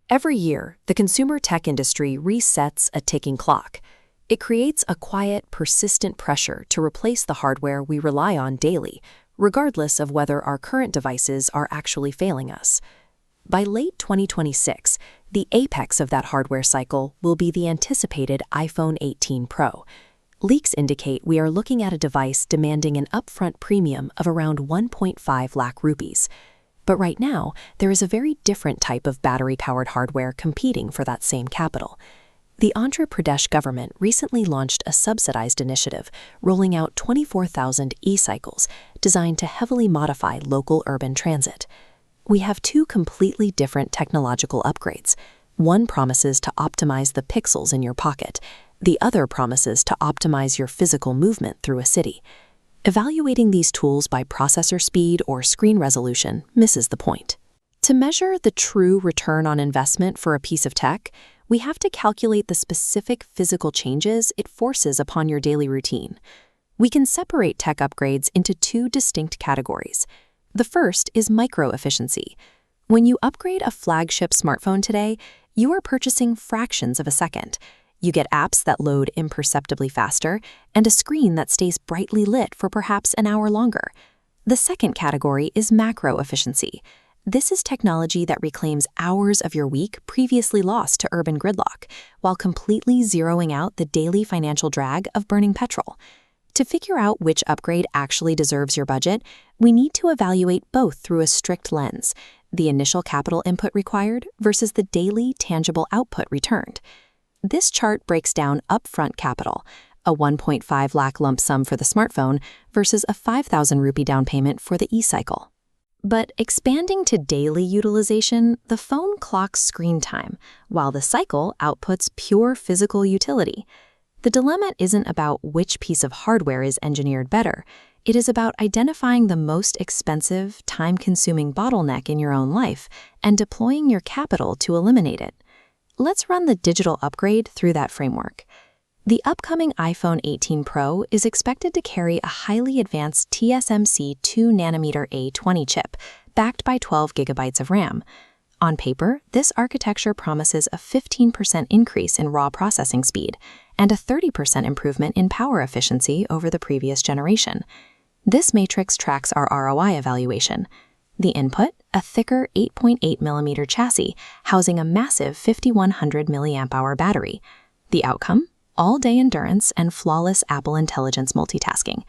Every year, the consumer tech industry resets a ticking clock. It creates a quiet, persistent pressure to replace the hardware we rely on daily, regardless of whether our current devices are actually failing us. By late 2026, the apex of that hardware cycle will be the anticipated iPhone 18 Pro. Leaks indicate we are looking at a device demanding an upfront premium of around 1.5 lakh rupees. But right now, there is a very different type of battery-powered hardware competing for that same capital. The Andhra Pradesh government recently launched a subsidized initiative rolling out 24,000 e-cycles designed to heavily modify local urban transit. We have two completely different technological upgrades. One promises to optimize the pixels in your pocket. The other promises to optimize your physical movement through a city. Evaluating these tools by processor speed or screen resolution misses the point. To measure the true return on investment for a piece of tech, we have to calculate the specific physical changes it forces upon your daily routine. We can separate tech upgrades into two distinct categories. The first is micro-efficiency. When you upgrade a flagship smartphone today, you are purchasing fractions of a second. You get apps that load imperceptibly faster and a screen that stays brightly lit for perhaps an hour longer. The second category is macro efficiency. This is technology that reclaims hours of your week previously lost to urban gridlock, while completely zeroing out the daily financial drag of burning petrol. To figure out which upgrade actually deserves your budget, we need to evaluate both through a strict lens: the initial capital input required versus the daily tangible output returned. This chart breaks down upfront capital, a 1.5 lakh lump sum for the smartphone versus a 5,000 rupee down payment for the e-cycle. But expanding to daily utilization, the phone clocks screen time, while the cycle outputs pure physical utility. The dilemma isn't about which piece of hardware is engineered better. It is about identifying the most expensive, time-consuming bottleneck in your own life and deploying your capital to eliminate it. Let's run the digital upgrade through that framework. The upcoming iPhone 18 Pro is expected to carry a highly advanced TSMC 2nm A20 chip, backed by 12 GB of RAM. On paper, this architecture promises a 15% increase in raw processing speed and a 30% improvement in power efficiency over the previous generation. This matrix tracks our ROI evaluation. The input, a thicker 8.8mm chassis housing a massive 5100 mAh battery. The outcome, all-day endurance and flawless Apple Intelligence multitasking.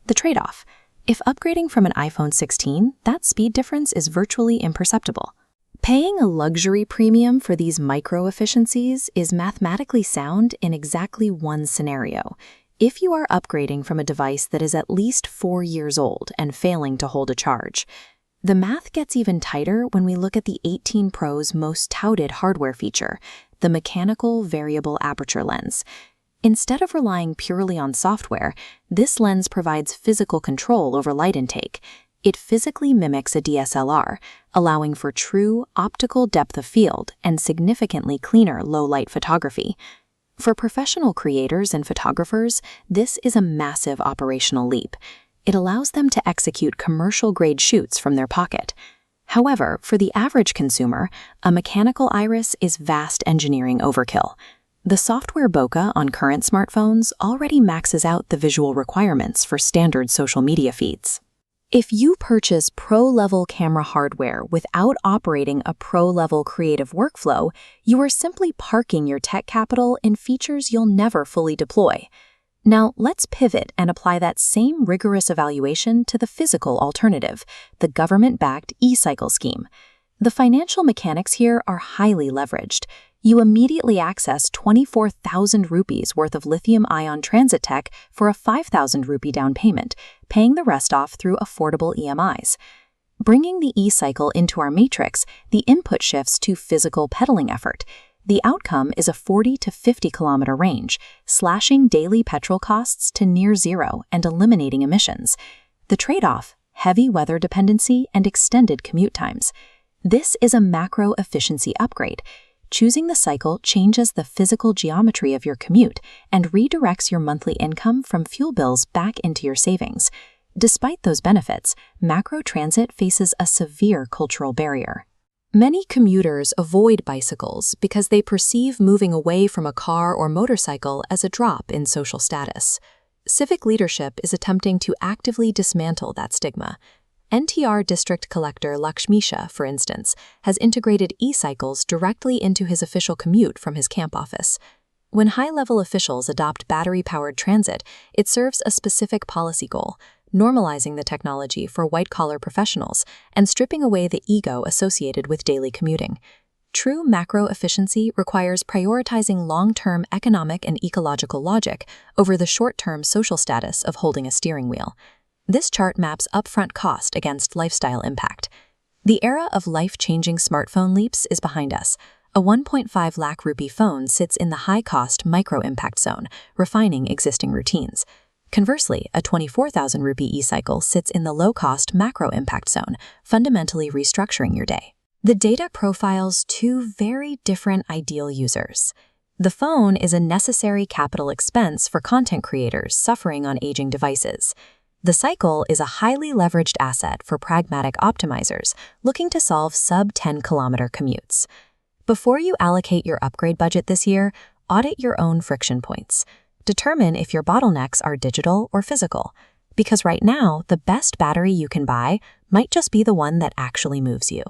The trade-off, if upgrading from an iPhone 16, that speed difference is virtually imperceptible. Paying a luxury premium for these micro-efficiencies is mathematically sound in exactly one scenario: if you are upgrading from a device that is at least 4 years old and failing to hold a charge. The math gets even tighter when we look at the 18 Pro's most touted hardware feature, the mechanical variable aperture lens. Instead of relying purely on software, this lens provides physical control over light intake. It physically mimics a DSLR, allowing for true optical depth of field and significantly cleaner low-light photography. For professional creators and photographers, this is a massive operational leap. It allows them to execute commercial-grade shoots from their pocket. However, for the average consumer, a mechanical iris is vast engineering overkill. The software bokeh on current smartphones already maxes out the visual requirements for standard social media feeds. If you purchase pro-level camera hardware without operating a pro-level creative workflow, you are simply parking your tech capital in features you'll never fully deploy. Now, let's pivot and apply that same rigorous evaluation to the physical alternative, the government-backed e-cycle scheme. The financial mechanics here are highly leveraged. You immediately access 24,000 rupees worth of lithium-ion transit tech for a 5,000 rupee down payment, paying the rest off through affordable EMIs. Bringing the e-cycle into our matrix, the input shifts to physical pedaling effort. The outcome is a 40 to 50 kilometer range, slashing daily petrol costs to near zero and eliminating emissions. The trade-off, heavy weather dependency and extended commute times. This is a macro efficiency upgrade. Choosing the cycle changes the physical geometry of your commute and redirects your monthly income from fuel bills back into your savings. Despite those benefits, macro transit faces a severe cultural barrier. Many commuters avoid bicycles because they perceive moving away from a car or motorcycle as a drop in social status. Civic leadership is attempting to actively dismantle that stigma. NTR District Collector Lakshmisha, for instance, has integrated e-cycles directly into his official commute from his camp office. When high-level officials adopt battery-powered transit, it serves a specific policy goal: normalizing the technology for white-collar professionals and stripping away the ego associated with daily commuting. True macro efficiency requires prioritizing long-term economic and ecological logic over the short-term social status of holding a steering wheel. This chart maps upfront cost against lifestyle impact. The era of life-changing smartphone leaps is behind us. A 1.5 lakh rupee phone sits in the high-cost micro-impact zone, refining existing routines. Conversely, a 24,000 rupee e-cycle sits in the low-cost macro-impact zone, fundamentally restructuring your day. The data profiles two very different ideal users. The phone is a necessary capital expense for content creators suffering on aging devices. The cycle is a highly leveraged asset for pragmatic optimizers looking to solve sub-10-kilometer commutes. Before you allocate your upgrade budget this year, audit your own friction points. Determine if your bottlenecks are digital or physical, because right now, the best battery you can buy might just be the one that actually moves you.